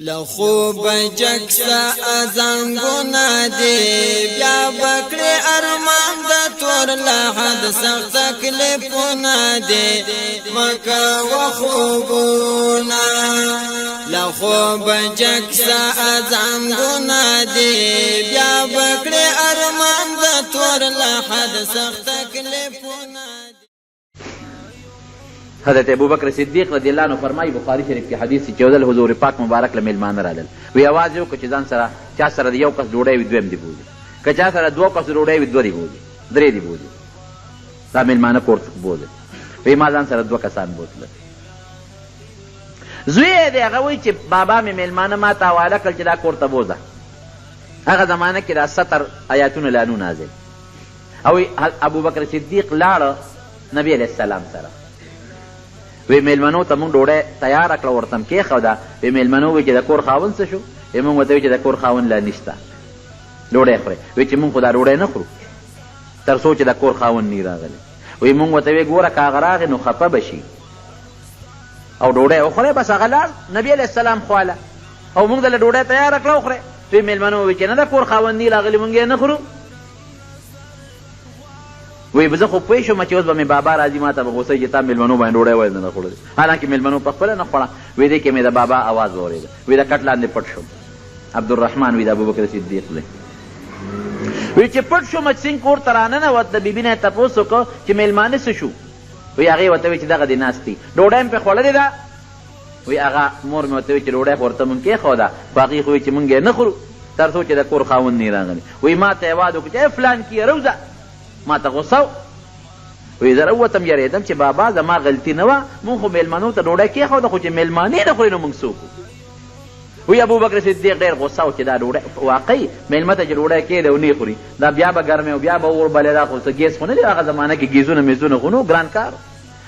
لخوب جکسا ازنگونا دی بیا بکڑی ارمان دا تور لحد سخت کلپونا دی مکا و خوبونا لخوب جکسا ازنگونا دی بیا بکڑی ارمان دا تور لحد سخت کلپونا دی. حضرت ابوبکر صدیق رضی اللہ عنہ فرمائی بخاری شریف کی حدیث چې چودل حضور پاک مبارک له میلمانه رالل وی आवाज یو چې ځان سره چا سره یو کس ډوډۍ وي دویم دی بوزي که چا سره دوه کس ډوډۍ وي دوه دی بوزي درې دی بوزي دا میلمانه کور څخه بوزي وی ما ځان سره دوه کسان بوتل زوی دی هغه وایي چې بابا مې میلمانه ما ته حواله کړل چې دا کور ته بوزه هغه زمانه کې دا 70 آیاتونه لانو نازل او ابوبکر صدیق لاړه نبی علیہ السلام سره وی میلمنو ته مونږ ډوډۍ تیاره کړه ورته م کېښوده وی میلمنو وی چې د کور خاوند څه شو وی مونږ ورته وی چې د کور خاوند لا نشته ډوډۍ خورئ وی چې مونږ خو دا ډوډۍ نه خورو تر څو چې د کور خاوند نی راغلی وی مونږ ورته وی ګوره که هغه راغی نو خفه به شي او ډوډۍ وخورئ بس هغه لاړ نبي علیه السلام خواله او مونږ دله ډوډۍ تیاره کړه وخورئ وی میلمنو وی چې نه د کور خاوند نی راغلی مونږ یې نه خورو وی زه خو پوه شوم چې اوس به مې بابا راځي ما ته به غوسه چې تا میلمنو باندې ډوډۍ ولې نه خوړلې حالانکې میلمنو په خپله نه خوړه وی دې کې مې د بابا اواز واورېده وی د کټ لاندې پټ شوم عبدالرحمن وی د ابوبکر صدیق دی وی چې پټ شوم چې څنګه کور ته راننوت د بیبي نه یې تپوس وکړه چې میلمانه څه شو وی هغې ورته وی چې دغه دې ناست دي ډوډۍ مې پرې خوړلې ده وی هغه مور مې ورته وی چې ډوډۍ خو ورته مونږ کېښوده خو هغې خو وی چې مونږ یې نه خورو تر څو چې د کور خاوند نه راغلی وی ما ته یې وعده وکړو چې فلان کې روزه ما ته غوسه وی زه راووتم یارېدم چې بابا زما غلطي نه وه مونږ خو میلمنو ته ډوډۍ کېښوده خو چې میلمانې نه خوري نو مونږ څوک وی ابوبکر صدیق ډېر غوسه و چې دا ډوډۍ واقعي میلمه ته چې ډوډۍ کېږي او نه خوري دا بیا به ګرمې او بیا به اور بلې دا خو څه ګیس خو نه دی هغه زمانه کې ګیزونه میزونه خو نو ګران کار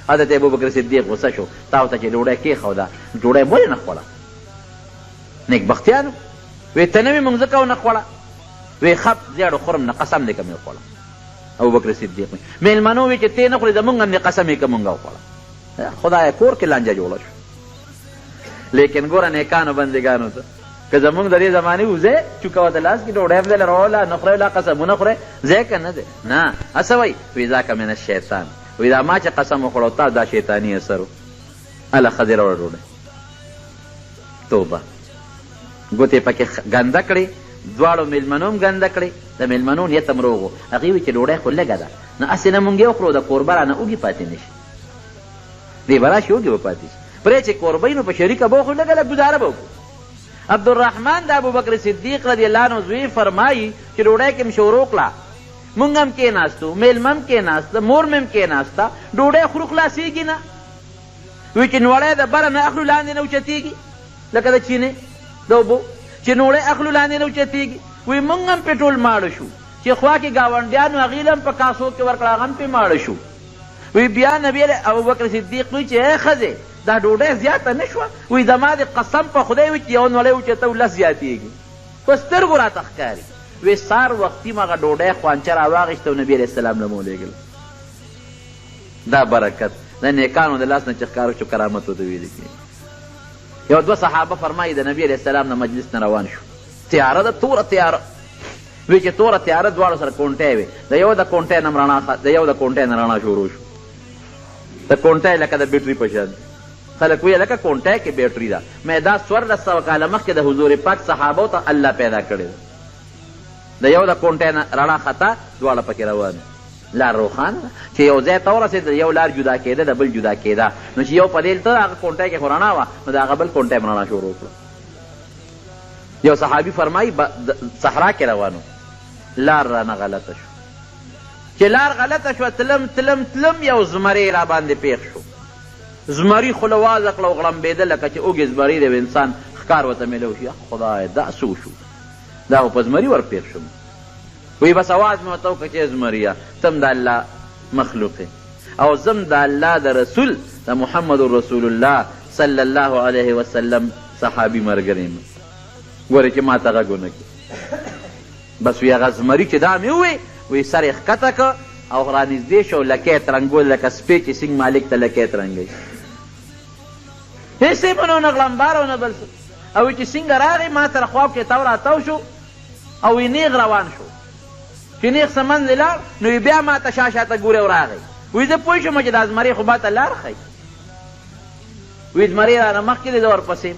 حضرت ابوبکر صدیق غوسه شو تا ورته چې ډوډۍ کېښوده ډوډۍ ولې نه خوړه نیکبختیانو وی ته نه وې مونږ ځکه ونه خوړه وی خپ زیاړو خورم نه قسم دی که مې وخوړه ابوبکر صدیق میلمنو وی چې ته نه خورې زمونږ هم دې قسم یې که مونږ وخوړه خدایه کور کې لانجه جوړه شو لیکن ګوره نیکانو بندګانو ته که زمونږ د دې زمانې وځې چوکه ورته لاس کې ډوډۍ هم دله راوله نه خورئ لا قسمونه خورئ ځای که نه دی نه هسه وایي وی ذاکه من الشیطان وی دا ما چې قسم وخوړو تا دا شیطاني اثر و هله ښځې راوړه ډوډۍ توبه ګوتې پکې ګنده کړې دواړو میلمنو هم ګنده کړې د میلمنو نیت هم روغ و هغې وی چې ډوډۍ خو لږه ده نه هسې نه مونږ یې وخورو د کوربه رانه اوږې پاتې نه شي دې به راشي اوږې به پاتې شي پرې چې کوربه نو په شریکه به وخورو لږه لږ ګزاره به وکړو عبدالرحمن د ابوبکر صدیق رضی الله عنه زوی فرمایي چې ډوډۍ کې م شروع کړه مونږ هم کېناستو میلمه هم کېناسته مور مې هم کېناسته ډوډۍ خورو خلاصېږي نه وی چې نوړی د بره نه اخلو لاندې نه اوچتېږي لکه د چینې د اوبو چې نوړی اخلو لاندې نه اوچتېږي وی مونږ هم پې ټول ماړه شو چې خوا کې ګاونډیانو هغې له هم په کاسو کې ورکړه هغه هم پې ماړه شو وی بیا نبي ابوبکر صدیق وی چې ای ښځې دا ډوډۍ زیاته نه شوه وی زما د قسم په خدای وي چې یو نوړی اوچته لس زیاتېږي په سترګو راته ښکاري وی سار وختي مغه ډوډۍ خوانچه راواغېسته او نبي علیه السلام له مو لېږل دا برکت د نیکانو د لاس نه چې ښکاره شو کرامت ورته ویلې کېږي یو دوه صحابه فرمایي د نبي علیه السلام نه مجلس نه روان شو تیاره ده توره تیاره وی چې توره تیاره دواړو سره کونټۍ وې د یو د کونټۍ نه رڼا شروع شو د کونټۍ لکه د بیټري په شان خلک ویل لکه کونټۍ کې بیټري ده مې دا 1400 کاله مخکې د حضور پاک صحابو ته الله پیدا کړی ده د یو د کونټۍ نه رڼا خطا دواړه پکې روان لار روښانه ده چې یو ځای ته ورسېد یو لار جدا کېده د بل جدا کېده نو چې یو په دې ته هغه کونټۍ کې خو رڼا وه نو د هغه بل کونټۍ هم رڼا شروع کړه یو صحابي فرمایي صحرا کې روانو لار رانه غلطه شو چې لار غلطه شوه تلم تلم تلم یو زمری را باندې پیښ شو زمري خوله وازه کړه او غړمبېده لکه چې اوږې زمري دی انسان ښکار ورته میلو شي خدای دا څه وشو دا خو په زمري ورپېښ شوم وی بس اواز مې ورته وکړه چې زمریه تم د الله مخلوق او زم د الله د رسول د محمد رسول الله صلی الله علیه وسلم صحابي ملګری یم ګورې چې ما ته غږ ونه کړي بس وی هغه زمري چې دا مې ووی وی سر یې ښکته که او رانږدې شو لکۍ ترنګول لکه سپی چې سینګ مالک ته لکۍ ترنګوي هېڅ یې به نه غړمبار او نه بل څه او چې څنګه راغی ما سره خوا کې تاو راتاو شو او نیغ روان شو چې نیغ څه منځې لاړ نو بیا ما ته شا شاته ګورې او راغی وایي زه پوه شوم چې دا زمرۍ خو ما ته لار ښایي وایي زمرۍ رانه مخکې دی زه ورپسې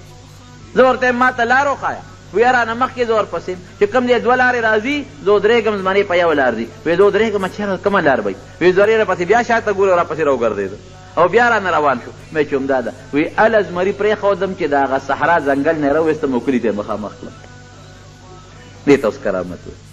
زه ورته ما ته لار وښایه وایي رانه مخکې زه ورپسې چې کوم دی دوه لارې راځي زه ودرېږم زمرۍ په یوه لار ځي وایي زه ودرېږم چېرې کومه لار به وي وایي زمرۍ راپسې بیا شاته ګورې او راپسې راوګرځېده او بیا رانه روان شو مې چې همدا ده وایي هله زمري پرېښودم چې د هغه صحرا ځنګل نه یې راوویستم او کلي ته یې مخامخ کړم دې ته اوس کرامت وایي